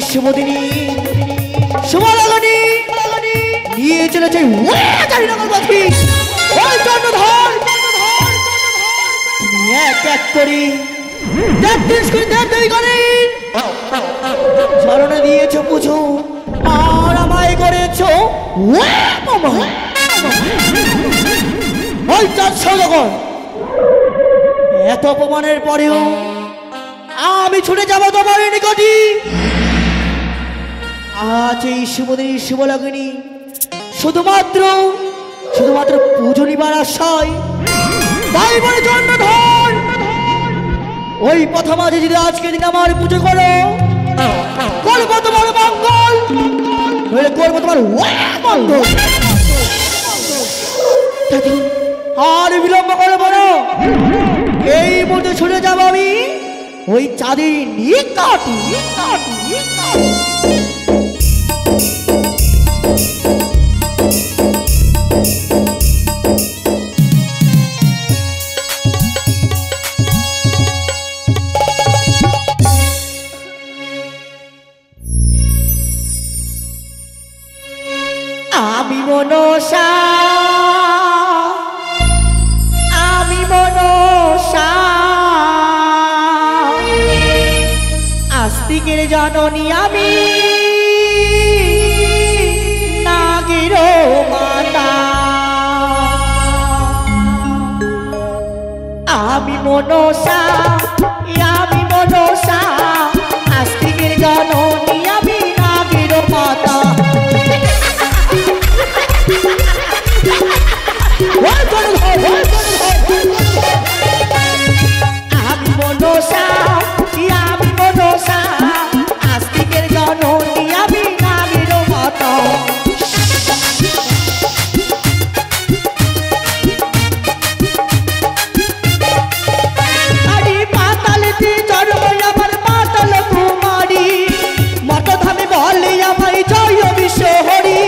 শুভদিনী শুভলগ্নী নিয়ে চলেছে তুমি এক এক করে চরণে দিয়েছ পুজো আর আমায় করেছ এত অপমানের পরেও আমি ছুটে যাব তোমার নিকটে। আজ এই শুভদিনী শুভলগ্নী শুধুমাত্র পুজো নিবার আশায় তাই বলে জন্ম ধর ওই পথ মাঝে যদি আজকে দিন আমার পুজো করো করবো তোমার মঙ্গল করবো তোমার মঙ্গল। আর বিলম্ব করে বলো এই মুহূর্তে ছুটে যাবো আমি ওই চাঁদের নিকট। আমি মনসা আস্তিকের জননী আমি নাগের মাতা। আমি মনসা আস্তিকের জননী আমি নাগের মাতা। আমি মনসা আস্তিকের জননী আমি নাগের মাতা। আরে পাতালেতে চড়ব আমার পাতাল কুমারী মঠধামে বলে আমায় জয় বিশ্বহরি।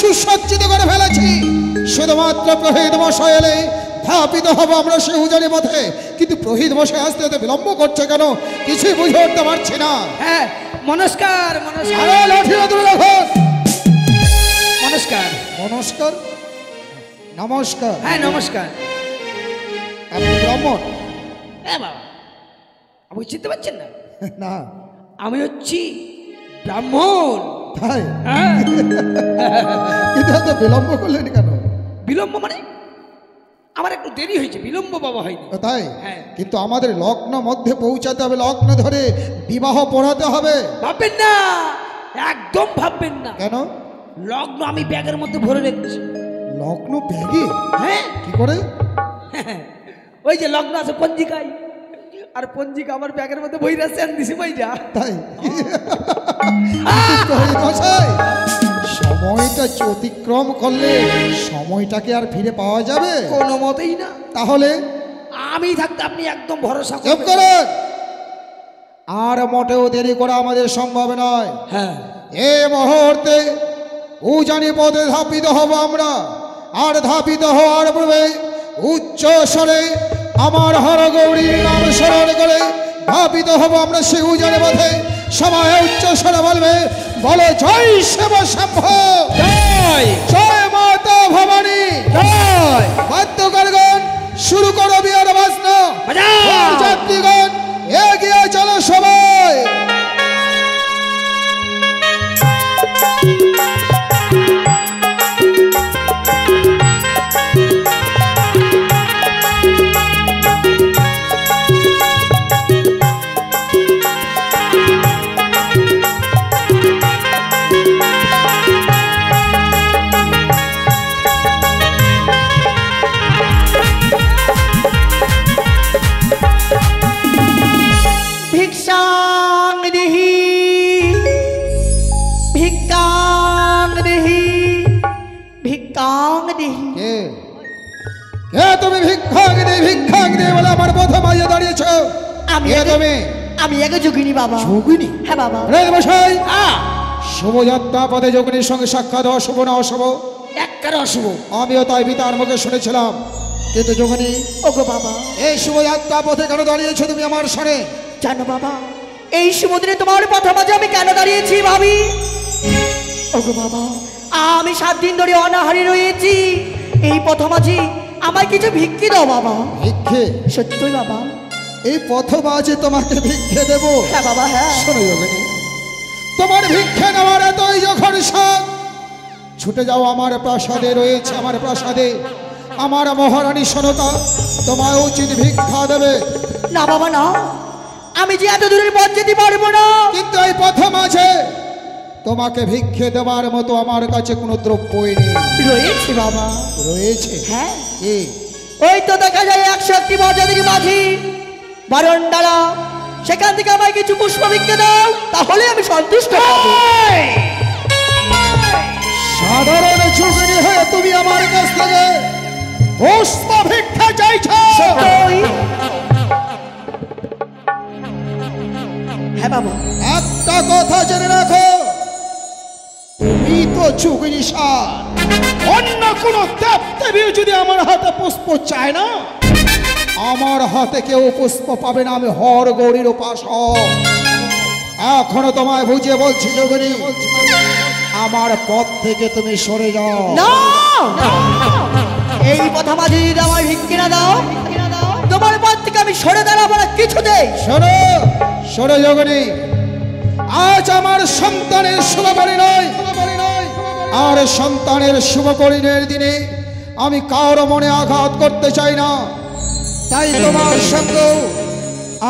সুসজ্জিত করে ফেলেছি শুধুমাত্র প্রহিত মশাই এলে ধাপিত হবো আমরা শিহুজানি পথে। কিন্তু প্রহিত মশাই আসতে এত বিলম্ব করছে কেন কিছুই বুঝে উঠতে পারছি না। হ্যাঁ নমস্কার নমস্কার নমস্কার নমস্কার নমস্কার। হ্যাঁ নমস্কার। আপনি ব্রাহ্মণ? হ্যাঁ বাবা আপনি চিনতে পারছেন না? না আমি হচ্ছি ব্রাহ্মণ। তাই? কিন্তু এত বিলম্ব করলেন কেন? বিলম্ব মানে আমার একটু দেরি হয়েছে, বিলম্ব বাবা হয়নি। তাই? হ্যাঁ। কিন্তু আমাদের লগ্ন মধ্যে পৌঁছাতে হবে, লগ্ন ধরে বিবাহ পড়াতে হবে। ভাববেন না, একদম ভাববেন না। কেন? লগ্ন আমি ব্যাগের মধ্যে ভরে রেখেছি। লগ্ন ব্যাগে? হ্যাঁ। কি করে? ওই যে লগ্ন আছে পঞ্জিকায়, আর পঞ্জিকা আমার ব্যাগের মধ্যে বই রাখছেন দিছি বই যা। তাই? সময়টা অতিক্রম করলে সময়টাকে আর ফিরে পাওয়া যাবে? কোনো মতেই না। তাহলে আমি থাকতে আপনি একদম ভরসা করেন। আর মোটেও দেরি করা আমাদের সম্ভব নয়। হ্যাঁ, এ মুহূর্তে উজানি পদে ধাপিত হব আমরা। আর ধাপিত হওয়ার পূর্বে উচ্চ স্বরে আমার হরগৌরীর নাম স্মরণ করে ভাবিত হব আমরা শিহুজারে পথে। সবাই উচ্চ স্বরে বলবে, বলো জয় শিব শম্ভ, জয় জয় মাতা ভবানী, জয় বাদ্যকারগণ শুরু করো বিয়ার বাজনা। বাজাও। যাত্রীগণ এগিয়ে চলো সবাই। ভিক্ষাং দেহি ভিক্ষাং দেহি ভিক্ষাং দেহি। কে কে তুমি? ভিক্ষাং দে বলে আমার প্রথম আইয়ে দাঁড়িয়েছ। আমি কে তুমি? আমি এক যোগিনী বাবা। যোগিনী? হ্যাঁ বাবা। রে মশাই, শুভযাত্রা পদে যোগিনীর সঙ্গে সাক্ষাৎ অশুভ না অশুভ? একবারে অশুভ। আমিও তাই পিতার মুখে শুনেছিলাম। কিন্তু যোগিনী, ওগো বাবা, এই শুভযাত্রা পথে কেন দাঁড়িয়েছো তুমি আমার সনে? জানো বাবা, এই সমুদ্রে তোমার পথ মাঝে আমি কেন দাঁড়িয়েছি ভাবি? ওগো বাবা, আমি 7 দিন ধরে অনাহারি রয়েছি। এই পথ মাঝে আমায় কিছু ভিক্ষি দাও বাবা। ভিক্ষে? সত্যই বাবা। এই প্রথম আজে তোমাকে ভিক্ষে দেব? হ্যাঁ বাবা, হ্যাঁ। শোনো যোগিনী, তোমার ভিক্ষে নেওয়ার এতই যখন শখ, ছুটে যাও আমার প্রাসাদে। রয়েছে আমার প্রাসাদে আমার মহারানী সনকা, তোমার উচিত ভিক্ষা দেবে। না বাবা না, আমি যে এত দূরের পথ যেতে পারবো না। কিন্তু এই প্রথম আছে তোমাকে ভিক্ষে দেওয়ার মতো আমার কাছে কোনো দ্রব্যই নেই। রয়েছে বাবা। রয়েছে? হ্যাঁ, এই ওই তো দেখা যায় 101টি বর্জাদের মাঝি বারণডালা, সেখান থেকে আমায় কিছু পুষ্প ভিক্ষে দাও, তাহলে আমি সন্তুষ্ট হব। সাধারণ যোগিনী হয়ে তুমি আমার কাছ থেকে পুষ্প ভিক্ষা চাইছো? সত্যই? হ্যাঁ বাবা। একটা কথা জেনে রাখো, তুমি তো যোগিনী সার। অন্য কোন দেব দেবী যদি আমার হাতে পুষ্প চায় না, আমার হাতে কেউ পুষ্প পাবে না। আমি হর গৌরীর উপাসক। এখনো তোমায় বুঝিয়ে বলছি যোগিনী, আমার পথ থেকে তুমি সরে যাও। না, এই কথা মাঝে যদি আমার ভিক্ষে না দাও, তোমার পথ থেকে আমি সরে দাঁড়াবো না কিছুতেই। শোনো শোনো যোগিনী, আজ আমার সন্তানের শুভ পরিণয়, আর সন্তানের শুভ পরিণয়ের দিনে আমি কারো মনে আঘাত করতে চাই না। তাই তোমার সঙ্গে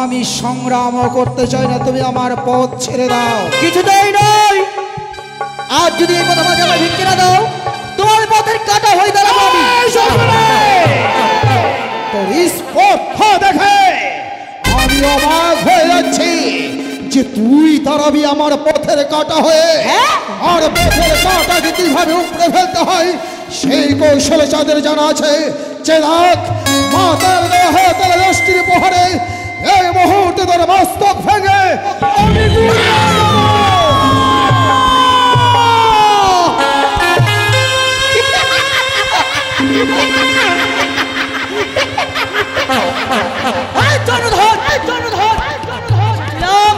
আমি সংগ্রামও করতে চাই না। তুমি আমার পথ ছেড়ে দাও। কিছুতেই নয়। আজ যদি এই কথা মাঝে আমার ভিক্ষে না দাও, তোমার পথের কাটা হয়ে দাঁড়াবো আমি। তোর স্পর্ধা দেখে আমি অবাক হয়ে যাচ্ছি যে তুই দাঁড়াবি আমার পথের কাটা হয়ে। হ্যাঁ? আর পথের কাটাকে কিভাবে উপড়ে ফেলতে হয় সেই কৌশলে যাদের জানা আছে, যে দেখ মাতার দেহে তার দৃষ্টির প্রহারে এই মুহূর্তে তোর মস্তক ভেঙে আমি গুড়িয়ে দেবো। এই জনধর, এই জনধর, নাম,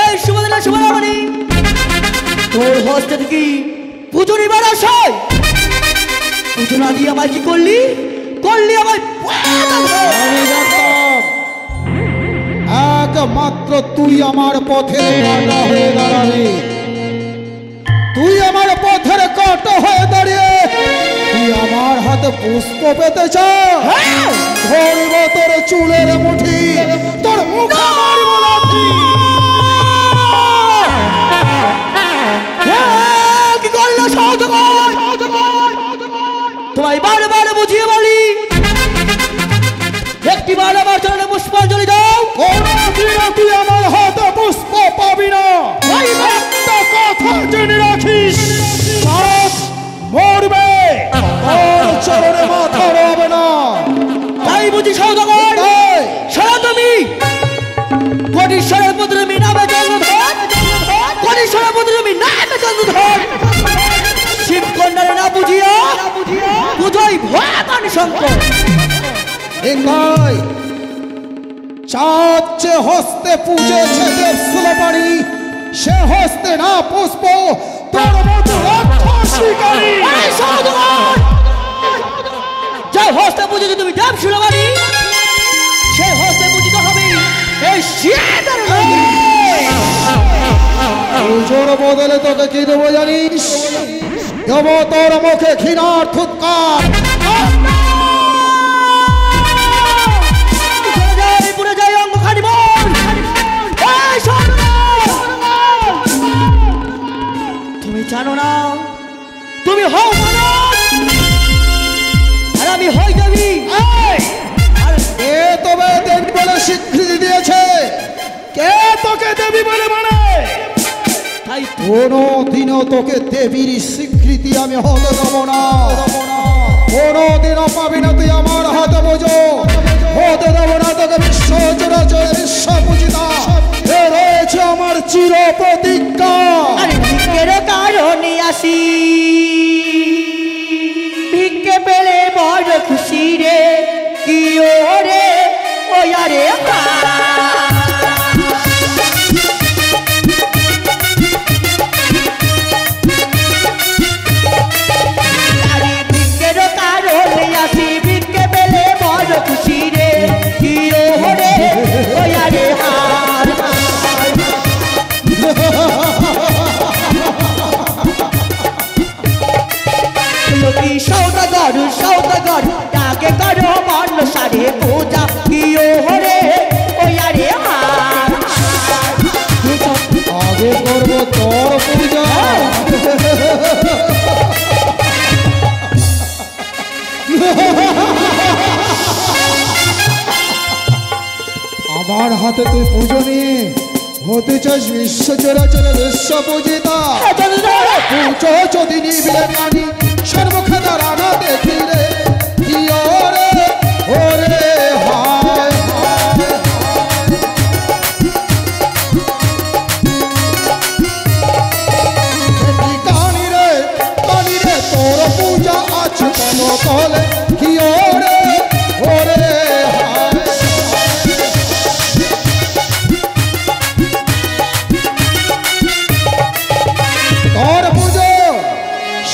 এই শুভদিনা শুভরামণি, তোর হস্তে থেকে পুজো নিবার আশায় পুজো না দিয়ে আমায় কি করলি? করলি আমায় আমি জানতাম একমাত্র তুই আমার পথের কাঁটা হয়ে দাঁড়াবি। তুই আমার পথের কাঁটা হয়ে দাঁড়িয়ে তুই আমার হাতে পুষ্প পেতে চাস? ধরব তোর চুলের মুঠি, তোর মুখে মারব লাথি। কি করলো সহযোগী? তোমায় বারবার বুঝিয়ে বলি, একটিবার আমার চরণে পুষ্পাঞ্জলি দাও। কোনদিনও তুই আমার হাতে পুষ্প পাবি না। একটা কথা জেনে রাখিস, সাপ মরবে, তোর চরণে মাথা রবে না। তাই বুঝি সৌদাগর? সারা তুমি কোটিশ্বরের পুত্র তুমি নামে জন্মধর, কোটিশ্বরের পুত্র তুমি নামে জন্মধর, শিবকন্যারে না বুঝিয়া বুঝাই ভয়াবান শঙ্কর। এঙ্গাই চাঁদ যে হস্তে পূজেছে দেব সুলপানি সে হস্তে না পুষ্প তোর মতো রাক্ষসীকারী এই সৌদাগর! যে হস্তে পূজিত তুমি দেব সুলভানি সেই হস্তে পূজিত হবে এই শিয়াদের নগরী। পুজোর বদলে তোকে কি দেবো জানিস? দেব তোর মুখে ঘৃণার থুৎকার। পুরে যাই অঙ্গখানি বল। এই সৌদাগর! তুমি জানো না তুমি হও মানব আর আমি হই দেবী। আর কে তবে দেবী বলে স্বীকৃতি দিয়েছে? কে তোকে দেবী বলে মানে? তাই কোনোদিনও তোকে দেবীর স্বীকৃতি আমি হতে দেবো না। কোনোদিনও পাবি না তুই আমার হাতে বোঝো। হতে দেবো না তোকে বিশ্ব চরাচরে বিশ্ব পূজিতা। এ রয়েছে আমার চির প্রতিজ্ঞা। আর ভিক্ষের কারণে আসি ভিক্ষে পেলে বড় খুশি রে কি ওরে ওই আরে ভিক্ষের কারণে আসি ভিক্ষে পেলে বড় খুশি রে কি ওরে ওই আরে হার লোকি সৌদাগর সৌদাগর ডাকে করো মন সারে পূজা কি ওরে ওই আরে হার আগে করবো তোর পূজা। আমার হাতে তুই পুজো নিয়ে হতে চাস বিশ্ব চরাচরে বিশ্ব পূজিতা। পুজো যদি নিবিলে কানি সর্বক্ষে দাঁড়ানো দেখিলে কি ওরে ওরে হায় কানি রে তোর পূজা আছে কোন তলে কি ওরে ওরে হায় তোর পুজো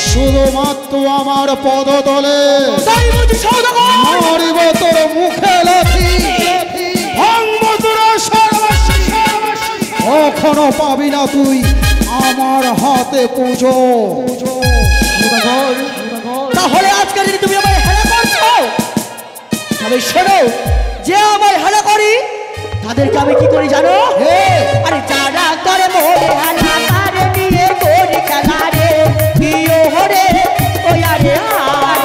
শুধুমাত্র আমার পদতলে। তাই বলছি সৌদাগর মারিব তোর মুখে লাথি ভাঙব তোর সর্বস্ব। কখনো পাবি না তুই আমার হাতে পুজো। তাহলে আজকে যদি তুমি আমায় হেলা করছো তবে শোনো যে আমায় হেলা করি তাদেরকে আমি কি করি জানো? হে আরে যারা করে মোরে হেলা তারে নিয়ে করি খেলা রে কি ওরে ওই আরে হার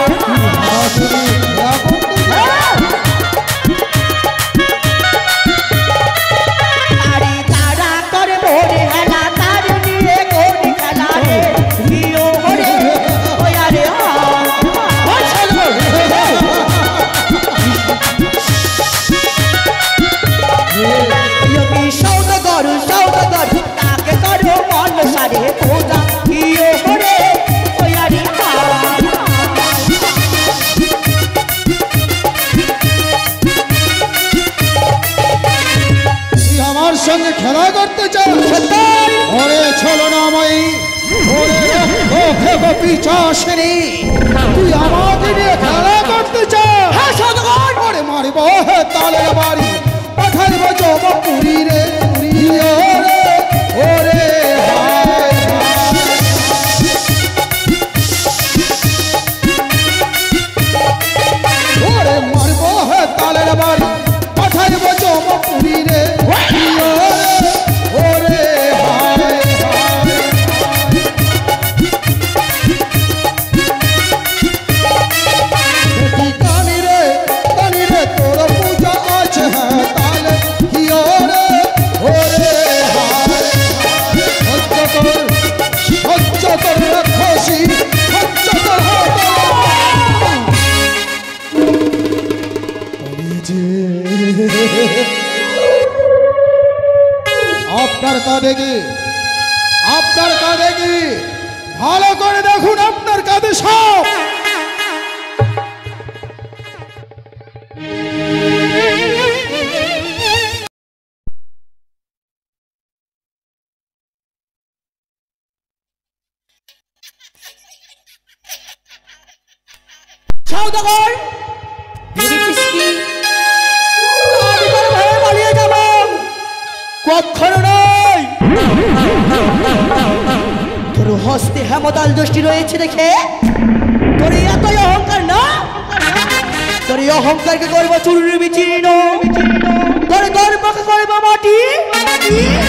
আরে যারা করে মোরে হেলা তারে নিয়ে করি খেলা রে কি ওরে ওই আরে হার ওই সৌদাগর! योगी सौदागर सौदागर ताके करो मन सारे पूजा कियो करे ओयारी তুই আমার সঙ্গে খেলা করতে চাস? ওরে ছলনাময়ী ওরে রক্ষে পিছাসিনী তুই আমাকে নিয়ে খেলা করতে চাস? হ্যাঁ সৌদাগর ওরে মারিব হে তালের বাড়ি পাঠাইব জমপুরি রে ওরে ওরে হায় ওরে মারিব হে তালের বাড়ি পাঠাইব জমপুরি রে ওরে হায় কানি রে তোর পূজা আছে হ্যাঁ তালে কি ওরে ওরে হায় সহ্য কর রাক্ষসী সহ্য কর আপনার কাঁধে কি আপনার কাঁধে কি ভালো করে দেখুন আপনার কাঁধে সব সৌদাগর ভেবেছিস কি আমি তোর ভয়ে পালিয়ে যাব? কখনো নয়। তোর হস্তে হেমতাল দৃষ্টি রয়েছে দেখে তোর এতই অহংকার না? তোর এই অহংকারকে করবো চুরি বিচীর্ণ, তোর গর্বকে করবো মাটি।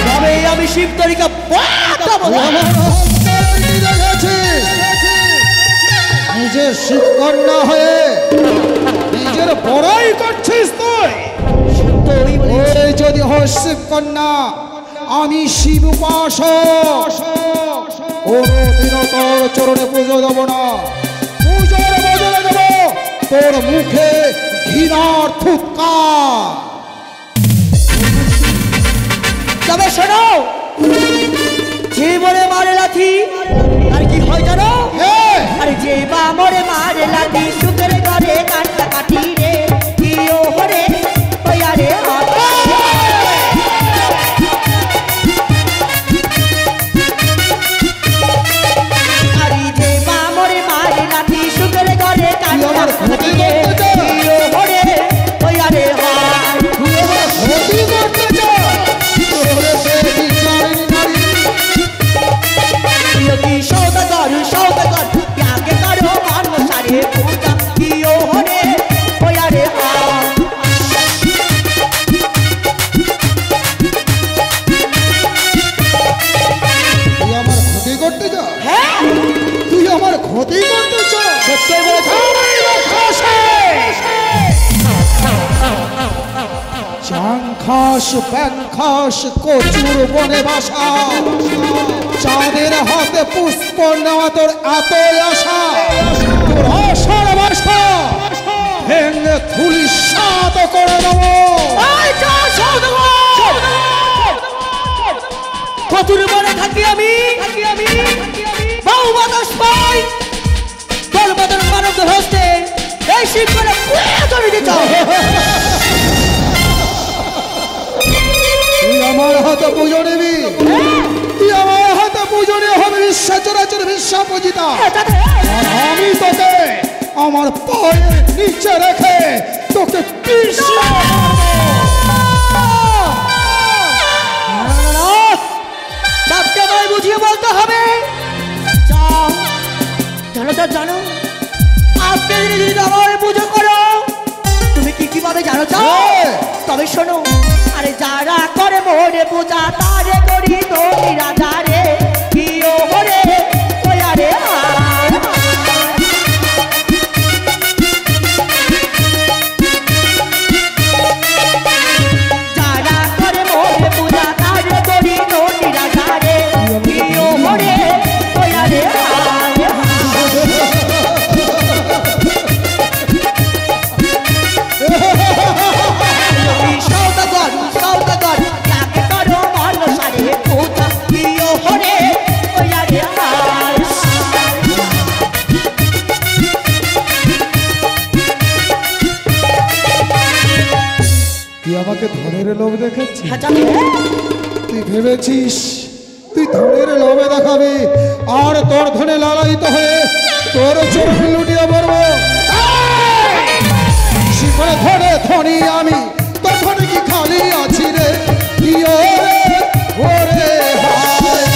তবে আমি শিব তরিকা আমার অহংকার মিটে গেছে। নিজের শিবকন্যা হয়ে নিজের বড়াই করছিস তুই। ওই যদি হয় শিবকন্যা, আমি শিব উপাসক, কোনদিন তোর চরণে পুজো দেব না। পুজোর বদলে দেব তোর মুখে ঘৃণার ফুৎকার। তবে শোনো, যে বলে মারে লাথি আর কি হয় জানো? আরে যে বা মরে মারে লাথি সুখের ঘরে কাটটা কাটি রে কি ও হরে ওয়া রে আরে যে বা মরে মারে লাথি সুখের ঘরে কাটটা কাটি রে কি ও হরে ওয়া রে সৌদাগর সৌদাগর ত্যাগে করো মানো সারে পূজা কি ও হরে ওয়া রে তুই আমার ক্ষতি করতে যা। হ্যাঁ তুই আমার ক্ষতি করতে চা। সত্যি বলেছ। চাংখাস ব্যাংখাস কচুর বনে বাসা, চাঁদের হাতে পুষ্প নেওয়া তোর এতই আশা। তোর আশার বাসা ভেঙে ধূলিসাৎ করে দেবো। কতুর মনে থাকি আমি বাউ বাতাস পাই তোর বদন মানব হস্তে এই শিব করে তুমি দিতে চাও। তুই আমার হাতে পুজো নিবি, তুই আমার হাতে পুজো নিয়ে হবে বিশ্বাচরাচর বিশ্বা পূজিতা। আর আমি তোকে আমার পায়ের নিচে রেখে তোকে পিষে চাপকে নয় বুঝিয়ে বলতে হবে। জানো তো জানো, আজকে দিনে যদি আমার পুজো করো তুমি কি কিভাবে জানো চাও? তবে শোনো, আরে যারা করে মোরে পূজা তারে করি তুমি রাজা রে কি ও হরে ওয়া রে যারা করে মোরে পূজা তারে করি তুমি রাজা রে কি ও হরে ওয়া রে সৌদাগর সৌদাগর ত্যাগে করো মানো সারে পূজা কি ও হরে ওয়া রে তুই আমাকে ধনের লোভ দেখাচ্ছিস। হ্যাঁ জানি। তুই ভেবেছিস তুই ধনের লোভে দেখাবি আর তোর ধনে লালায়িত হয়ে তোর চোখ লুটিয়ে পড়বো। শিখরে ধরে ধনী আমি, তোর ধনে কি খালি আছি রে? কি ওরে ওরে হায়।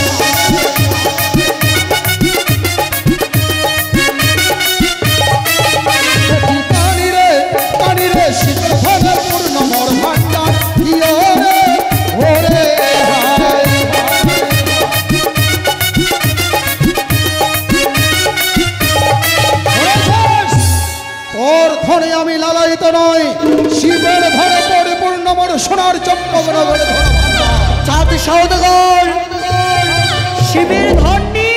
কানি রে শিখরে ধরে পূর্ণ মোর ভান্ডার। কি ওরে ওরে হায়। তোর ধনে আমি লালায়িত নয়, শিবের ধরে পরিপূর্ণ মোর সোনার চম্পকনগরে ধরা ভান্ডার। ছাত্র সৌদাগর শিবের ধনী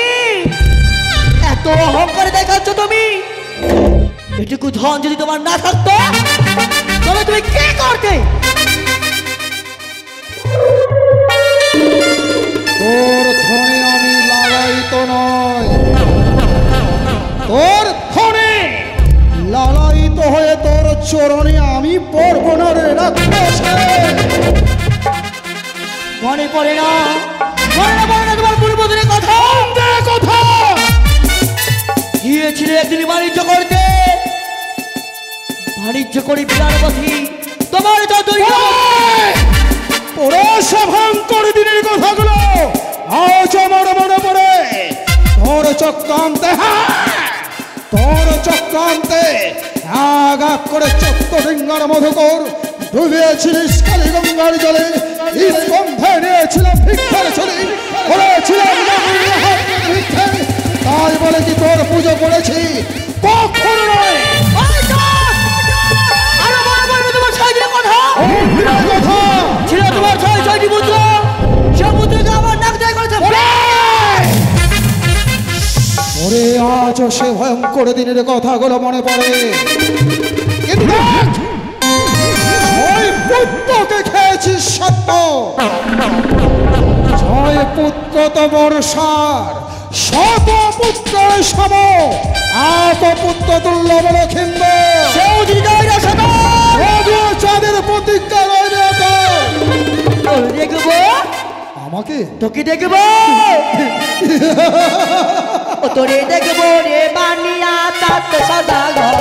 এত অহংকারে দেখাচ্ছ তুমি। এটুকু ধন যদি তোমার না থাকতো তবে তুমি কি করতে? তোর ধনে আমি লালায়িত নয়, তোর ধনে লালায়িত হয়ে তোর চরণে আমি পড়বো না রে রাক্ষসে। মনে পড়ে না মনে না তোমার পূর্বদিনের কথা? কথা গিয়েছিলে একদিন বাণিজ্য করতে বাণিজ্য করি বিরাট পথি তোমার যতই ভয়ঙ্কর দিনের কথাগুলো আজ আমার মনে পড়ে। তোর চক্রান্তে তোর চক্রান্তে আগ আগ করে চক্রডিঙ্গার মধুকর ডুবিয়েছিলিস কালী গঙ্গার জলে, স্কন্ধে নিয়েছিলাম ভিক্ষার ছড়ি, করেছিলাম তাই বলে কি তোর পুজো করেছি? কখনো নয়। ছিল তোমার ছয়টি পুত্র, সে পুত্রকে আমার নাক জয় করেছে। ওরে আজও সে ভয়ঙ্কর দিনের কথাগুলো মনে পড়ে। কিন্তু ছয় পুত্রকে খেয়েছিস সত্য, ছয় পুত্র তো বর্ষার, শত পুত্রের সম, আত পুত্র তুল্য বলে খিন্দ। সেও হৃদয় রসনা চাঁদের প্রতিজ্ঞা রইবে দেখবো আমাকে, তোকে দেখবো তোরে দেখবো রে বানিয়া তাত সদাগর।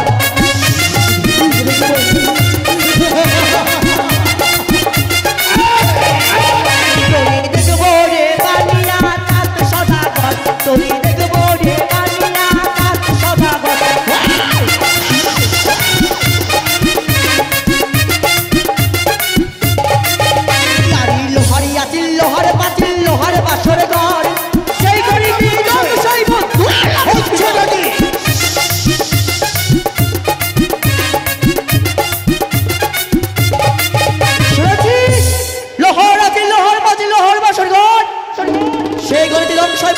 তোরে দেখবো রে বানিয়া তাত সদাগর, তোরে দেখবো রে বানিয়া তাত সদাগর। লোহারি আছিল লোহার পাতিল লোহার বাসর ঘর, সেই ঘড়ি সেই হচ্ছে নাকি শুনেছিস? লোহার আছিল লোহার পাতিল লোহার বাসর ঘর, সেই ঘড়িতে ধ্বংসই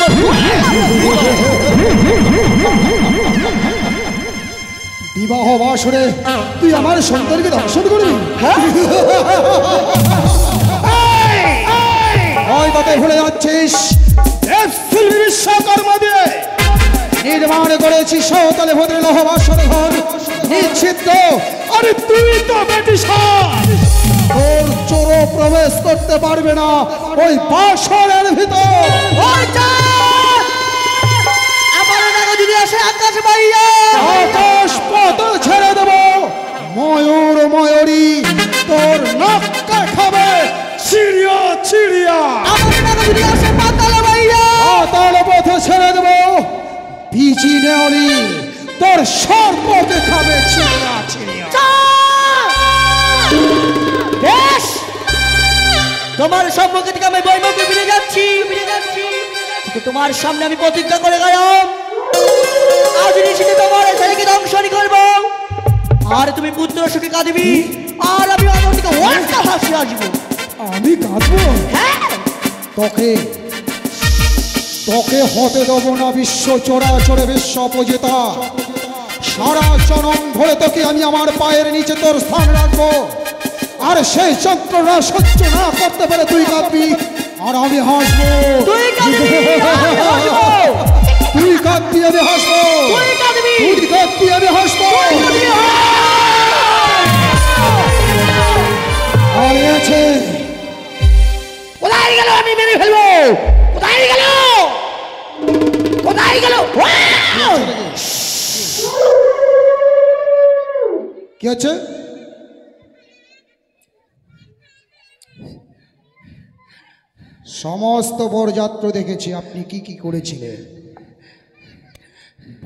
বিবাহ বাসরে তুই আমার সন্তানকে দর্শন করবি? ওই কথায় ভুলে যাচ্ছিস, বিশ্বকর্মা দিয়ে নির্মাণ করেছি সৌতলে ভদ্রে লৌহ বাসর ঘর নিশ্চিত। আরে তুই তো তোর চোর প্রবেশ করতে পারবে না ওই বাসরের ভিতর। যদি আসে আকাশ বাইয়া আকাশ পাতাল ছেড়ে দেব, ময়ূর ময়ূরী তোর নক্কা খাবে চিড়িয়া চিড়িয়া। যদি আসে পাতাল বাইয়া পাতাল পথে ছেড়ে দেব, বিচি নেওয়ালি তোর সর্পকে খাবে চিড়িয়া চিড়িয়া। বেশ, তোমার সম্মুখে থেকে আমি বৈমুখে ফিরে যাচ্ছি। কিন্তু তোমার সামনে আমি প্রতিজ্ঞা করে গেলাম, আজ নিশ্চিত তোমার ছেলেকে ধ্বংসই করব। আর তুমি পুত্র সুখে কাঁদবি, আর আমি অন্তর থেকে ওয়ানটা হাসি আসবো। আমি কাঁদবো? হ্যাঁ, তোকে তোকে হতে দেব না বিশ্ব চরাচরে বিশ্ব অপজেতা। সারা জনম ধরে তোকে আমি আমার পায়ের নিচে তোর স্থান রাখবো। আর সেই যন্ত্রণা সহ্য না করতে পারে তুই কাঁদবি আর আমি হাসবো। তুই কাঁদবি, আমি হাসবো। তুই কাঁদবি আমি হাসবো। তুই কাঁদবি, তুই কাঁদবি আমি হাসবো। আরে আছে কোথায় গেল? আমি মেরে ফেলবো। কোথায় গেল? কোথায় গেল? কি হচ্ছে? সমস্ত বরযাত্র দেখেছি আপনি কি কি করেছিলেন।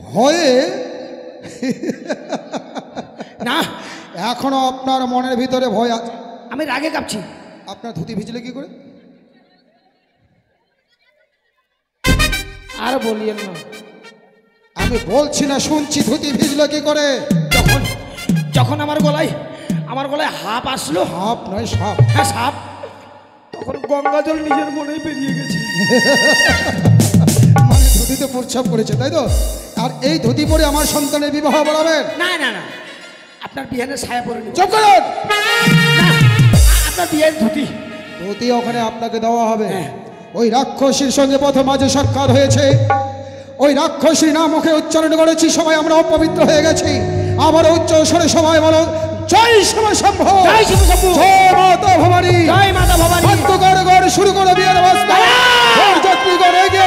ভয়ে না, এখনো আপনার মনের ভিতরে ভয় আছে। আমি রাগে কাঁপছি। আপনার ধুতি ভিজলে কি করে? আর বলিয়েন না। আমি বলছি না, শুনছি ধুতি ভিজলো কি করে? যখন যখন আমার গলায় হাপ আসলো। সাপ নয় সাপ। হ্যাঁ, সাপ। তখন গঙ্গা জল নিজের মনেই বেরিয়ে গেছে। মানে ধুতিতে প্রস্রাব করেছে, তাই তো? আর এই ধুতি পরে আমার সন্তানের বিবাহ বলাবেন? না না না, আপনার বিহানের ছায়া পরে নিব। চুপ করুন। আপনার বিয়ের ধুতি ধুতি ওখানে আপনাকে দেওয়া হবে। হ্যাঁ। ওই রাক্ষসীর সঙ্গে প্রথম মাঝে সাক্ষাৎ হয়েছে, ওই রাক্ষসী নাম মুখে উচ্চারণ করেছি, সবাই আমরা অপবিত্র হয়ে গেছি। আবার উচ্চ স্বরে সবাই বলো, জয় শিব শম্ভু, জয় শিব শম্ভু, জয় মাতা ভবানী, জয় মাতা ভবানী। ভক্তগণ শুরু করে বিয়ের ব্যবস্থা। যাত্রীগণ এগিয়ে